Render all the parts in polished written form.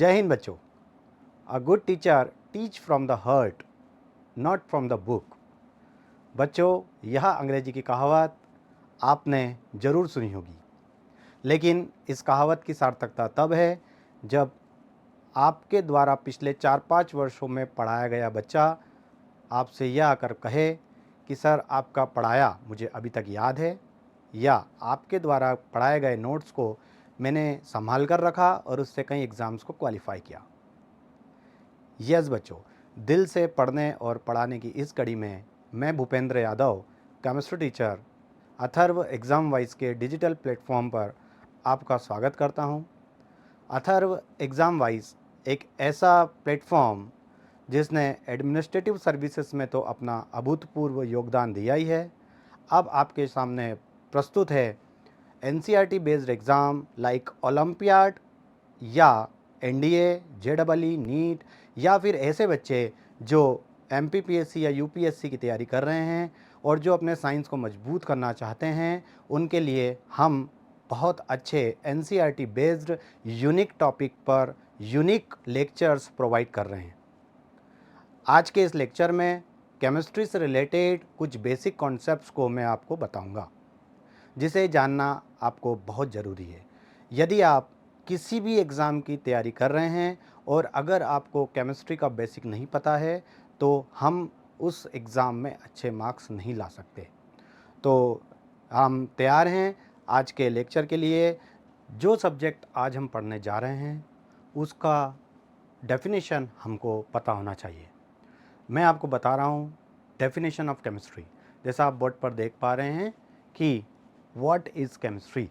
जय हिंद बच्चों। A good teacher teach from the heart, not from the book. बच्चों, यह अंग्रेजी की कहावत आपने ज़रूर सुनी होगी, लेकिन इस कहावत की सार्थकता तब है जब आपके द्वारा पिछले 4-5 वर्षों में पढ़ाया गया बच्चा आपसे यह आकर कहे कि सर आपका पढ़ाया मुझे अभी तक याद है, या आपके द्वारा पढ़ाए गए नोट्स को मैंने संभाल कर रखा और उससे कई एग्ज़ाम्स को क्वालिफाई किया। यस बच्चों, दिल से पढ़ने और पढ़ाने की इस कड़ी में मैं Bhupendra Yadav, chemistry teacher, Atharva exam wise के डिजिटल प्लेटफॉर्म पर आपका स्वागत करता हूं। अथर्व एग्ज़ाम वाइज एक ऐसा प्लेटफॉर्म जिसने एडमिनिस्ट्रेटिव सर्विसेज में तो अपना अभूतपूर्व योगदान दिया ही है, अब आपके सामने प्रस्तुत है NCERT based exam like olympiad या एनडीए, जेईई, नीट, या फिर ऐसे बच्चे जो एमपीपीएससी या यूपीएससी की तैयारी कर रहे हैं और जो अपने साइंस को मजबूत करना चाहते हैं, उनके लिए हम बहुत अच्छे एनसीईआरटी बेस्ड यूनिक टॉपिक पर यूनिक लेक्चर्स प्रोवाइड कर रहे हैं। आज के इस लेक्चर में केमिस्ट्री से रिलेटेड कुछ बेसिक कॉन्सेप्ट्स को मैं आपको बताऊंगा, जिसे जानना आपको बहुत ज़रूरी है। यदि आप किसी भी एग्ज़ाम की तैयारी कर रहे हैं और अगर आपको केमिस्ट्री का बेसिक नहीं पता है तो हम उस एग्ज़ाम में अच्छे मार्क्स नहीं ला सकते। तो हम तैयार हैं आज के लेक्चर के लिए। जो सब्जेक्ट आज हम पढ़ने जा रहे हैं उसका डेफिनेशन हमको पता होना चाहिए। मैं आपको बता रहा हूँ डेफिनेशन ऑफ केमिस्ट्री। जैसा आप बोर्ड पर देख पा रहे हैं कि what is chemistry.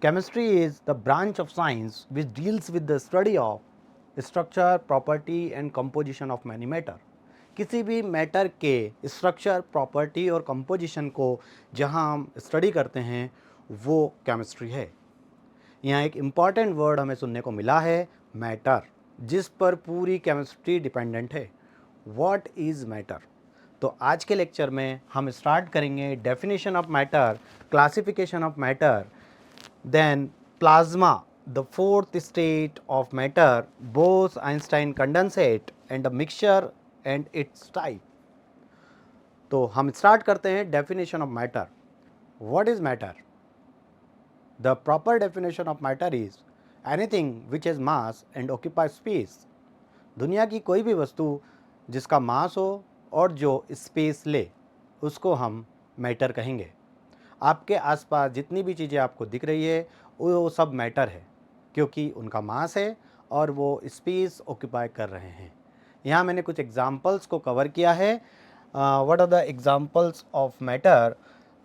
Chemistry is the branch of science which deals with the study of structure, property and composition of many matter. किसी भी मैटर के स्ट्रक्चर, प्रॉपर्टी और कंपोजिशन को जहाँ हम स्टडी करते हैं वो केमिस्ट्री है। यहाँ एक इम्पॉर्टेंट वर्ड हमें सुनने को मिला है, मैटर, जिस पर पूरी केमिस्ट्री डिपेंडेंट है। What is matter. तो आज के लेक्चर में हम स्टार्ट करेंगे definition of matter, classification of matter, then plasma, the fourth state of matter, Bose Einstein condensate and the mixture and its type. तो हम स्टार्ट करते हैं definition of matter. What is matter? The proper definition of matter is anything which has mass and occupies space। दुनिया की कोई भी वस्तु जिसका मास हो और जो स्पेस ले, उसको हम मैटर कहेंगे। आपके आसपास जितनी भी चीज़ें आपको दिख रही है वो सब मैटर है, क्योंकि उनका मास है और वो स्पेस ऑक्यूपाई कर रहे हैं। यहाँ मैंने कुछ एग्जाम्पल्स को कवर किया है। What are the examples of matter.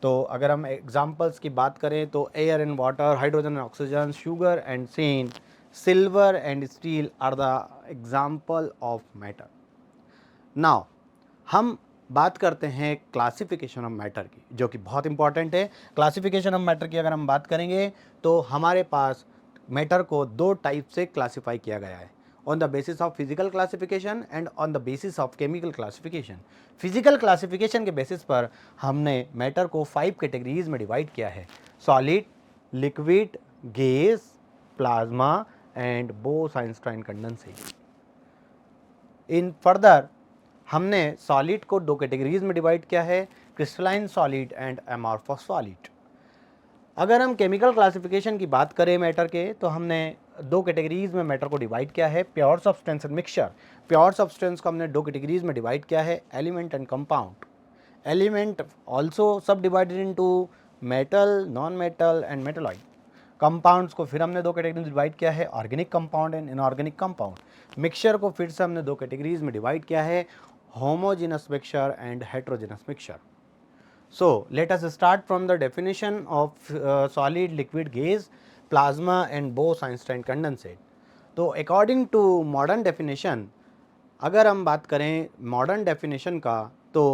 तो अगर हम एग्जाम्पल्स की बात करें तो air and water, hydrogen and oxygen, sugar and sand, silver and steel are the example of matter. Now हम बात करते हैं क्लासिफिकेशन ऑफ मैटर की, जो कि बहुत इंपॉर्टेंट है। क्लासिफिकेशन ऑफ मैटर की अगर हम बात करेंगे तो हमारे पास मैटर को दो टाइप से क्लासिफाई किया गया है, on the basis of physical classification and on the basis of chemical classification. Physical classification के बेसिस पर हमने मैटर को 5 कैटेगरीज में डिवाइड किया है: solid, liquid, gas, plasma and Bose Einstein condensate. In further हमने सॉलिड को 2 कैटेगरीज में डिवाइड किया है: crystalline solid and amorphous solid. अगर हम केमिकल क्लासिफिकेशन की बात करें मैटर के, तो हमने 2 कैटेगरीज में मैटर को डिवाइड किया है: pure substance and mixture. Pure substance को हमने 2 कैटेगरीज में डिवाइड किया है: element and compound. Element also sub divided into metal, non metal and metalloid. Compounds को फिर हमने 2 कैटेगरीज में डिवाइड किया है: organic compound and inorganic compound. Mixture को फिर से हमने 2 कैटेगरीज में डिवाइड किया है: homogeneous mixture and heterogeneous mixture. So let us start from the definition of solid, liquid, gas, plasma and Bose-Einstein condensate। तो according to modern definition, अगर हम बात करें modern definition का, तो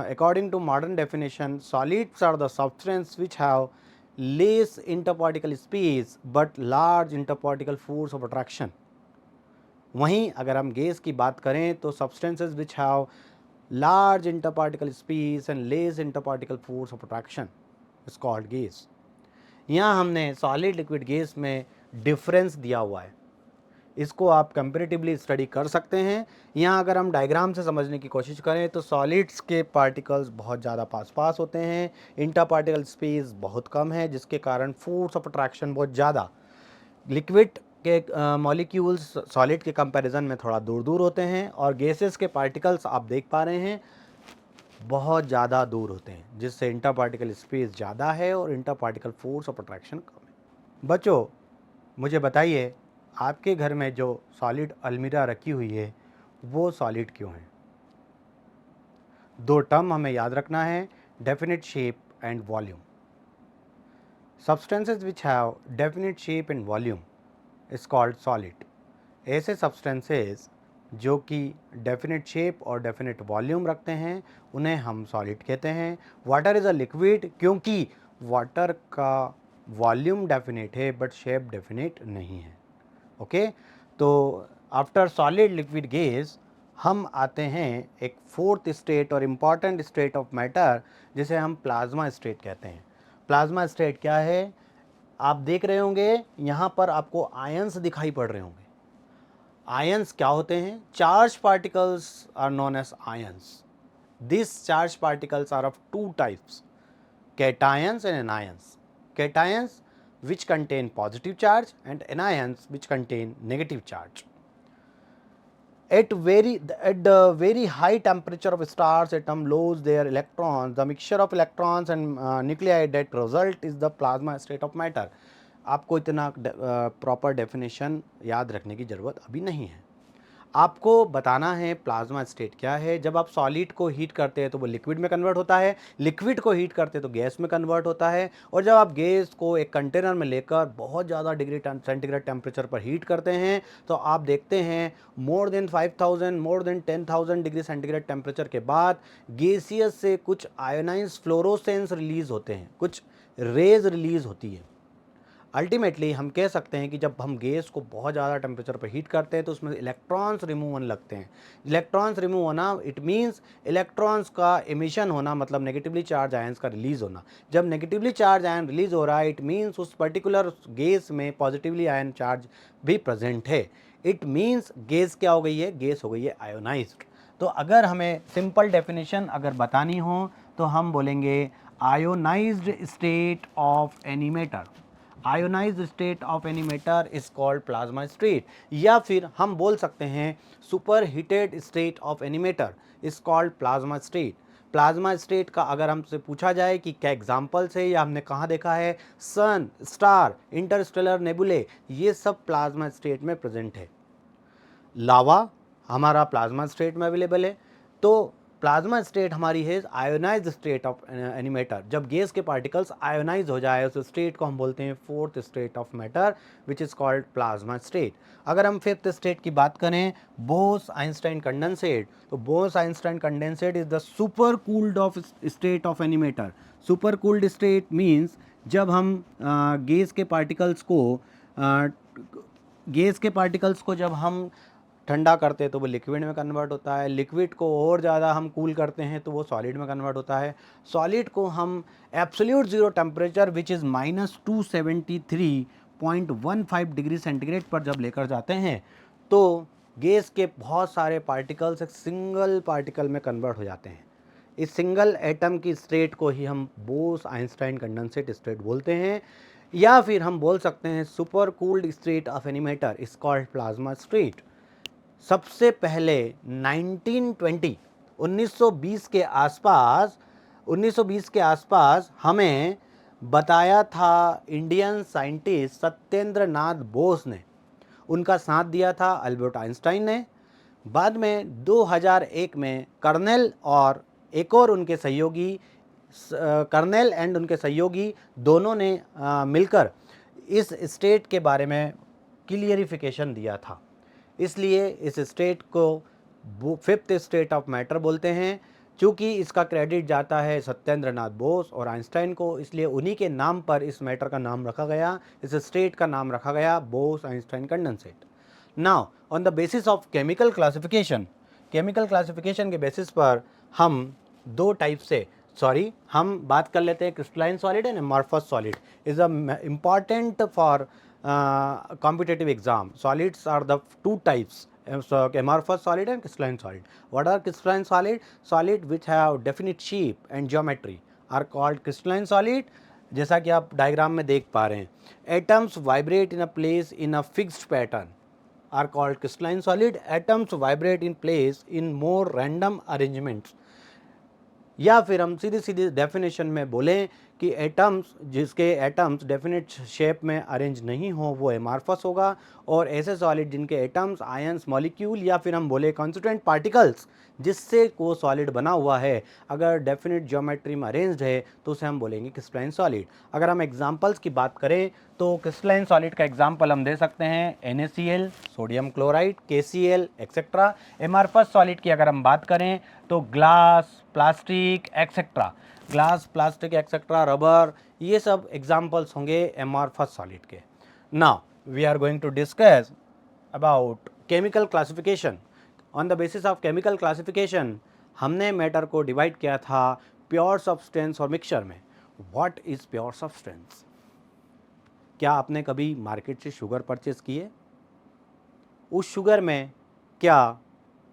according to modern definition, solids are the substance which have less interparticle space but large interparticle force of attraction। वहीं अगर हम गैस की बात करें तो substances which have large interparticle space and less interparticle force of attraction is called gas। यहाँ हमने solid, liquid, gas में डिफरेंस दिया हुआ है। इसको आप कंपैरेटिवली स्टडी कर सकते हैं। यहाँ अगर हम डायग्राम से समझने की कोशिश करें तो सॉलिड्स के पार्टिकल्स बहुत ज़्यादा पास पास होते हैं, इंटर पार्टिकल स्पेस बहुत कम है, जिसके कारण फोर्स ऑफ अट्रैक्शन बहुत ज़्यादा। लिक्विड के मॉलिक्यूल्स सॉलिड के कंपैरिजन में थोड़ा दूर दूर होते हैं, और गैसेस के पार्टिकल्स आप देख पा रहे हैं बहुत ज़्यादा दूर होते हैं, जिससे इंटर पार्टिकल स्पेस ज़्यादा है और inter particle force of attraction कम है। बच्चों, मुझे बताइए आपके घर में जो सॉलिड अलमीरा रखी हुई है वो सॉलिड क्यों है? दो टर्म हमें याद रखना है, definite shape and volume. Substances which have definite shape and volume is called solid. ऐसे सब्सटेंसेस जो कि डेफिनेट शेप और डेफिनेट वॉल्यूम रखते हैं उन्हें हम सॉलिड कहते हैं। वाटर इज़ अ लिक्विड, क्योंकि वाटर का वॉल्यूम डेफिनेट है बट शेप डेफिनेट नहीं है। ओके, तो आफ्टर सॉलिड लिक्विड गैस हम आते हैं एक फोर्थ स्टेट और इम्पॉर्टेंट स्टेट ऑफ मैटर, जिसे हम प्लाज्मा स्टेट कहते हैं। प्लाज्मा स्टेट क्या है? आप देख रहे होंगे यहाँ पर आपको आयंस दिखाई पड़ रहे होंगे। आयंस क्या होते हैं? Charge particles are known as ions. This charge particles are of two types, cations and anions. Cations which contain positive charge and anions which contain negative charge. At the very high temperature of stars atom lose their electrons. The mixture of electrons and nuclei that result is the plasma state of matter. आपको इतना proper definition याद रखने की ज़रूरत अभी नहीं है। आपको बताना है प्लाज्मा स्टेट क्या है। जब आप सॉलिड को हीट करते हैं तो वो लिक्विड में कन्वर्ट होता है, लिक्विड को हीट करते हैं तो गैस में कन्वर्ट होता है, और जब आप गैस को एक कंटेनर में लेकर बहुत ज़्यादा डिग्री सेंटीग्रेड टेम्परेचर पर हीट करते हैं तो आप देखते हैं more than 5000 more than 10,000 degree centigrade temperature के बाद गैसियस से कुछ आयोनाइज फ्लोरोसेंस रिलीज होते हैं, कुछ रेज रिलीज होती है। अल्टीमेटली हम कह सकते हैं कि जब हम गैस को बहुत ज़्यादा टेम्परेचर पर हीट करते हैं तो उसमें इलेक्ट्रॉन्स रिमूव होने लगते हैं। इलेक्ट्रॉन्स रिमूव होना इट मीन्स इलेक्ट्रॉन्स का एमिशन होना, मतलब नेगेटिवली चार्ज आयंस का रिलीज होना। जब नेगेटिवली चार्ज आयन रिलीज हो रहा है इट मीन्स उस पर्टिकुलर गैस में पॉजिटिवली आयन चार्ज भी प्रेजेंट है। इट मीन्स गैस क्या हो गई है? गैस हो गई है आयोनाइज्ड। तो अगर हमें सिंपल डेफिनेशन अगर बतानी हो तो हम बोलेंगे ionised state of any matter. Ionised state of any matter is called plasma state, या फिर हम बोल सकते हैं super heated state of any matter is called plasma state. Plasma state का अगर हमसे पूछा जाए कि क्या एग्जाम्पल्स है या हमने कहाँ देखा है, सन, स्टार, इंटरस्टेलर नेबुले, ये सब प्लाज्मा स्टेट में प्रेजेंट है। लावा हमारा प्लाज्मा स्टेट में अवेलेबल है। तो प्लाज्मा स्टेट हमारी है ionised state of any matter. जब गैस के पार्टिकल्स आयोनाइज हो जाए उस स्टेट को हम बोलते हैं fourth state of matter which is called plasma state. अगर हम फिफ्थ स्टेट की बात करें, बोस आइंस्टाइन कंडेंसेट, तो Bose Einstein condensate is the super cooled of state of any matter. Super cooled state means जब हम गैस के पार्टिकल्स को जब हम ठंडा करते हैं तो वो लिक्विड में कन्वर्ट होता है, लिक्विड को और ज़्यादा हम कूल करते हैं तो वो सॉलिड में कन्वर्ट होता है, सॉलिड को हम absolute zero temperature which is -273.15 degree centigrade पर जब लेकर जाते हैं तो गैस के बहुत सारे पार्टिकल्स एक सिंगल पार्टिकल में कन्वर्ट हो जाते हैं। इस सिंगल एटम की स्टेट को ही हम बोस आइंस्टाइन कंडेंसेट स्टेट बोलते हैं, या फिर हम बोल सकते हैं super cooled state of any matter is called plasma state. सबसे पहले 1920 के आसपास हमें बताया था इंडियन साइंटिस्ट सत्येंद्र नाथ बोस ने, उनका साथ दिया था अल्बर्ट आइंस्टाइन ने। बाद में 2001 में कर्नेल और एक और उनके सहयोगी, कर्नेल एंड उनके सहयोगी दोनों ने मिलकर इस स्टेट के बारे में क्लियरिफिकेशन दिया था। इसलिए इस स्टेट को फिफ्थ स्टेट ऑफ मैटर बोलते हैं। चूँकि इसका क्रेडिट जाता है सत्येंद्र नाथ बोस और आइंस्टाइन को, इसलिए उन्हीं के नाम पर इस मैटर का नाम रखा गया, इस स्टेट का नाम रखा गया Bose Einstein condensate. Now on the basis of chemical classification के बेसिस पर हम दो टाइप से हम बात कर लेते हैं crystalline solid and amorphous solid is important for competitive exam. Solids are the two types, so amorphous solid and crystalline solid. What are crystalline solid? Solid which have definite shape and geometry are called crystalline solid. जैसा कि आप diagram में देख पा रहे हैं, atoms vibrate in a place in a fixed pattern are called crystalline solid. Atoms vibrate in place in more random arrangements. या फिर हम सीधी सीधी डेफिनेशन में बोलें कि एटम्स, जिसके एटम्स डेफिनेट शेप में अरेंज नहीं हो वो एमार्फस होगा, और ऐसे सॉलिड जिनके एटम्स, आयंस, मॉलिक्यूल या फिर हम बोले कॉन्स्टिट्यूएंट पार्टिकल्स जिससे को सॉलिड बना हुआ है, अगर डेफिनेट ज्योमेट्री में अरेंज्ड है तो उसे हम बोलेंगे क्रिस्टलाइन सॉलिड। अगर हम एग्जांपल्स की बात करें तो क्रिस्टलाइन सॉलिड का एग्जांपल हम दे सकते हैं NaCl, sodium chloride, KCl etcetera. Amorphous solid की अगर हम बात करें तो glass, plastic etcetera, glass, plastic etcetera, rubber, ये सब एग्जांपल्स होंगे एमार्फस सॉलिड के। Now we are going to discuss about chemical classification. On the basis of chemical classification हमने मैटर को डिवाइड किया था प्योर सब्सटेंस और मिक्सचर में। What is pure substance? क्या आपने कभी मार्केट से शुगर परचेज किए? उस शुगर में क्या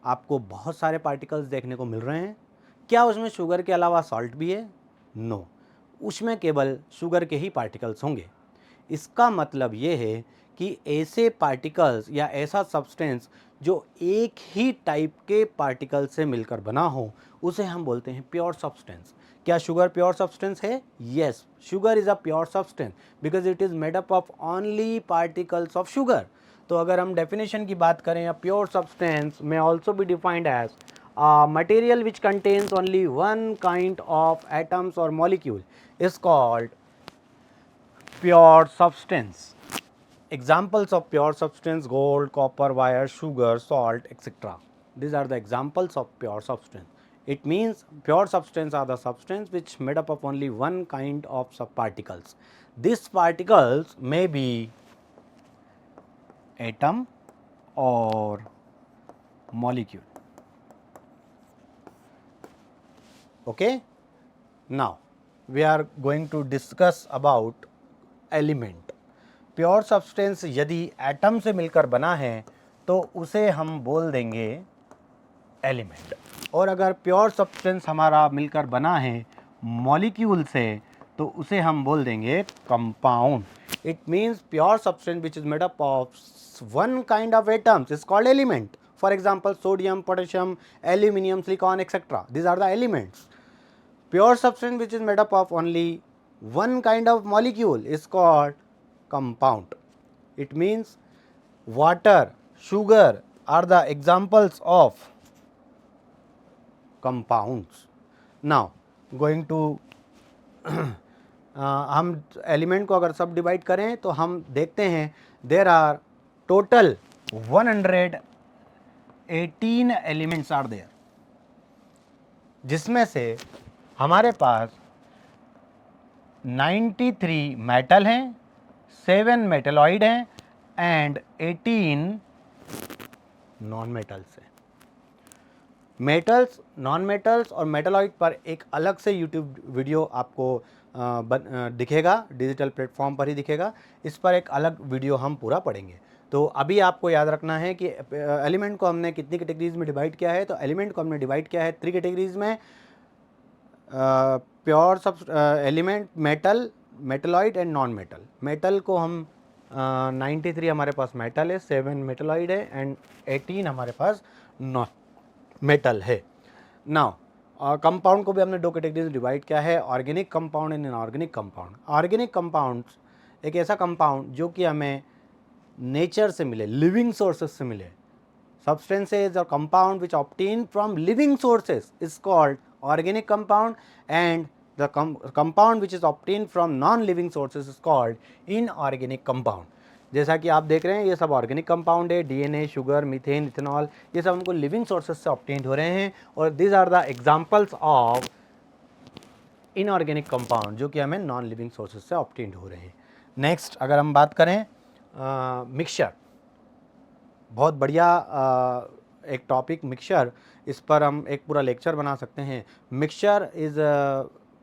आपको बहुत सारे पार्टिकल्स देखने को मिल रहे हैं? क्या उसमें शुगर के अलावा सॉल्ट भी है? नो, उसमें केवल शुगर के ही पार्टिकल्स होंगे। इसका मतलब ये है कि ऐसे पार्टिकल्स या ऐसा सब्सटेंस जो एक ही टाइप के पार्टिकल से मिलकर बना हो उसे हम बोलते हैं प्योर सब्सटेंस। क्या शुगर प्योर सब्सटेंस है? Yes, sugar is a pure substance because it is made up of only particles of sugar. तो अगर हम डेफिनेशन की बात करें, अ प्योर सब्सटेंस में also be defined as material which contains only one kind of atoms or molecule is called pure substance. Examples of pure substance: gold, copper, wire, sugar, salt, etc. These are the examples of pure substance. It means pure substance are the substance which made up of only one kind of subparticles. These particles may be atom or molecule. Okay, now we are going to discuss about element. Pure substance यदि atom से मिलकर बना है तो उसे हम बोल देंगे एलिमेंट, और अगर प्योर सब्सटेंस हमारा मिलकर बना है मॉलिक्यूल से तो उसे हम बोल देंगे compound. It means pure substance which is made up of one kind of atoms is called element. For example sodium, potassium, aluminium, silicon etcetera, these are the elements. Pure substance which is made up of only one kind of molecule is called compound. It means water, sugar are the examples of compounds. Now going to हम element को अगर सब divide करें तो हम देखते हैं there are total 118 elements are there, जिसमें से हमारे पास 93 मेटल हैं, 7 मेटलॉइड हैं एंड 18 नॉन मेटल्स हैं। मेटल्स, नॉन मेटल्स और मेटलॉइड पर एक अलग से यूट्यूब वीडियो आपको दिखेगा, डिजिटल प्लेटफॉर्म पर ही दिखेगा। इस पर एक अलग वीडियो हम पूरा पढ़ेंगे। तो अभी आपको याद रखना है कि एलिमेंट को हमने कितनी कैटेगरीज में डिवाइड किया है। तो एलिमेंट को हमने डिवाइड किया है 3 कैटेगरीज में, प्योर सब element, metal, metalloid and non metal. Metal को हम 93 हमारे पास मेटल है, 7 मेटलॉइड है एंड 18 हमारे पास नॉन मेटल है। नाउ कंपाउंड को भी हमने 2 कैटेगरीज डिवाइड किया है, organic compound and inorganic compound. Organic compound एक ऐसा कंपाउंड जो कि हमें नेचर से मिले, लिविंग सोर्सेस से मिले। Substances or compound which obtained from living sources is called organic compound, and the compound which is obtained from non-living sources is called inorganic compound. जैसा कि आप देख रहे हैं ये सब ऑर्गेनिक कंपाउंड है, DNA, शुगर, मीथेन, इथेनॉल, ये सब हमको लिविंग सोर्सेज से ऑब्टेन हो रहे हैं, और this are the examples of inorganic compound जो कि हमें नॉन लिविंग सोर्सेज से ऑब्टेन हो रहे हैं। नेक्स्ट अगर हम बात करें मिक्सचर, बहुत बढ़िया एक टॉपिक मिक्सचर, इस पर हम एक पूरा लेक्चर बना सकते हैं। मिक्सचर इज़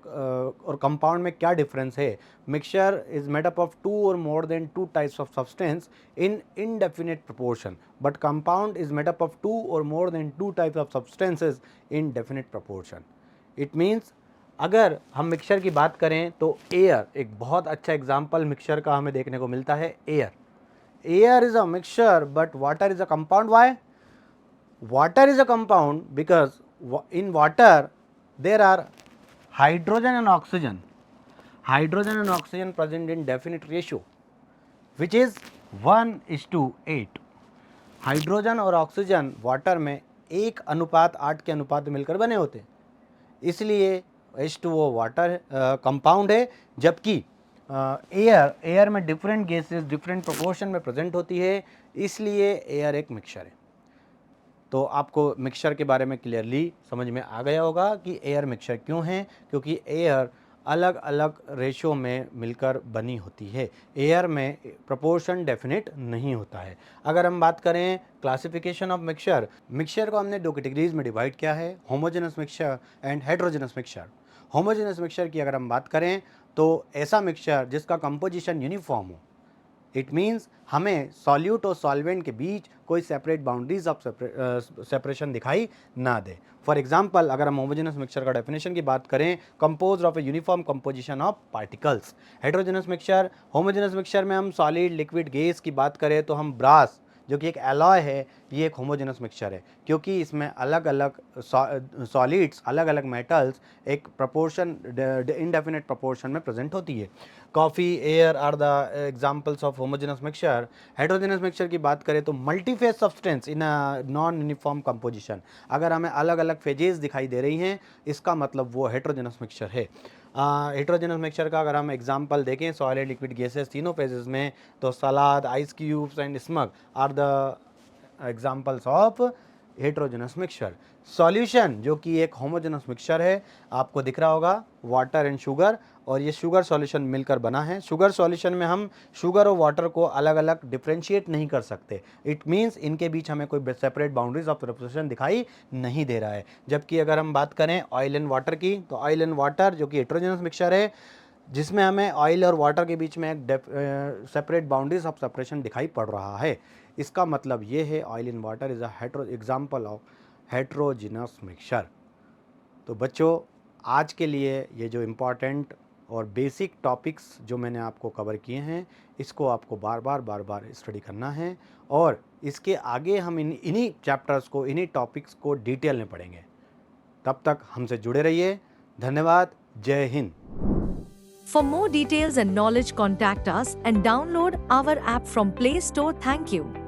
और कंपाउंड में क्या डिफरेंस है। Mixture is made up of 2 और more than 2 types of substance in indefinite proportion, but compound is made up of 2 और more than 2 types of substances in definite proportion. It means अगर हम mixture की बात करें तो air एक बहुत अच्छा एग्जाम्पल मिक्सचर का हमें देखने को मिलता है। Air is a mixture but water is a compound. Why? Water is a compound because in water there are hydrogen and oxygen. Hydrogen and oxygen present in definite ratio, which is 1:8. Hydrogen और oxygen water में 1:8 के अनुपात में मिलकर बने होते हैं, इसलिए H2O वाटर कंपाउंड है, जबकि एयर में डिफरेंट गैसेस डिफरेंट प्रोपोर्शन में प्रेजेंट होती है, इसलिए एयर एक मिक्सचर है। तो आपको मिक्सचर के बारे में क्लियरली समझ में आ गया होगा कि एयर मिक्सचर क्यों है, क्योंकि एयर अलग अलग रेशो में मिलकर बनी होती है। एयर में प्रोपोर्शन डेफिनेट नहीं होता है। अगर हम बात करें क्लासिफिकेशन ऑफ मिक्सचर को हमने 2 कैटेगरीज में डिवाइड किया है, homogeneous mixture and heterogeneous mixture. Homogeneous mixture की अगर हम बात करें तो ऐसा मिक्सचर जिसका कंपोजिशन यूनिफॉर्म हो। इट मीन्स हमें सॉल्यूट और सॉल्वेंट के बीच कोई सेपरेट बाउंड्रीज ऑफ सेपरेशन दिखाई ना दे। फॉर एग्जाम्पल, अगर हम होमोजेनस मिक्सचर का डेफिनेशन की बात करें, compose of a uniform composition of particles. Heterogeneous mixture, homogeneous mixture में हम सॉलिड लिक्विड गैस की बात करें तो हम ब्रास जो कि एक एलॉय है, ये एक होमोजेनस मिक्सचर है, क्योंकि इसमें अलग अलग सॉलिड्स अलग अलग मेटल्स एक प्रोपोर्शन इनडेफिनेट प्रोपोर्शन में प्रेजेंट होती है। Coffee, air are the examples of homogeneous mixture. Heterogeneous mixture की बात करें तो multiphase substance in a non uniform composition. अगर हमें अलग अलग फेजेस दिखाई दे रही हैं, इसका मतलब वो हेटेरोजेनस मिक्सचर है। हेटेरोजेनस मिक्सचर का अगर हम एग्जांपल देखें सॉलिड लिक्विड गैसेस तीनों फेजेस में, तो salad, ice cubes and smog are the examples of heterogeneous mixture. Solution जो कि एक होमोजेनस मिक्सचर है, आपको दिख रहा होगा वाटर एंड शुगर, और ये शुगर सॉल्यूशन मिलकर बना है। शुगर सॉल्यूशन में हम शुगर और वाटर को अलग अलग डिफ्रेंशिएट नहीं कर सकते। इट मीन्स इनके बीच हमें कोई सेपरेट बाउंड्रीज ऑफ सेपरेशन दिखाई नहीं दे रहा है। जबकि अगर हम बात करें ऑयल एंड वाटर की, तो ऑयल एंड वाटर जो कि हेटेरोजेनस मिक्सचर है, जिसमें हमें ऑयल और वाटर के बीच में एक सेपरेट बाउंड्रीज ऑफ सेपरेशन दिखाई पड़ रहा है। इसका मतलब ये है oil and water is a example of heterogeneous mixture. तो बच्चों, आज के लिए ये जो इम्पॉर्टेंट और बेसिक टॉपिक्स जो मैंने आपको कवर किए हैं, इसको आपको बार बार स्टडी करना है, और इसके आगे हम इन्हीं चैप्टर्स को, इन्हीं टॉपिक्स को डिटेल में पढ़ेंगे। तब तक हमसे जुड़े रहिए। धन्यवाद। जय Hind. For more details and knowledge, contact us and download our app from Play Store. Thank you.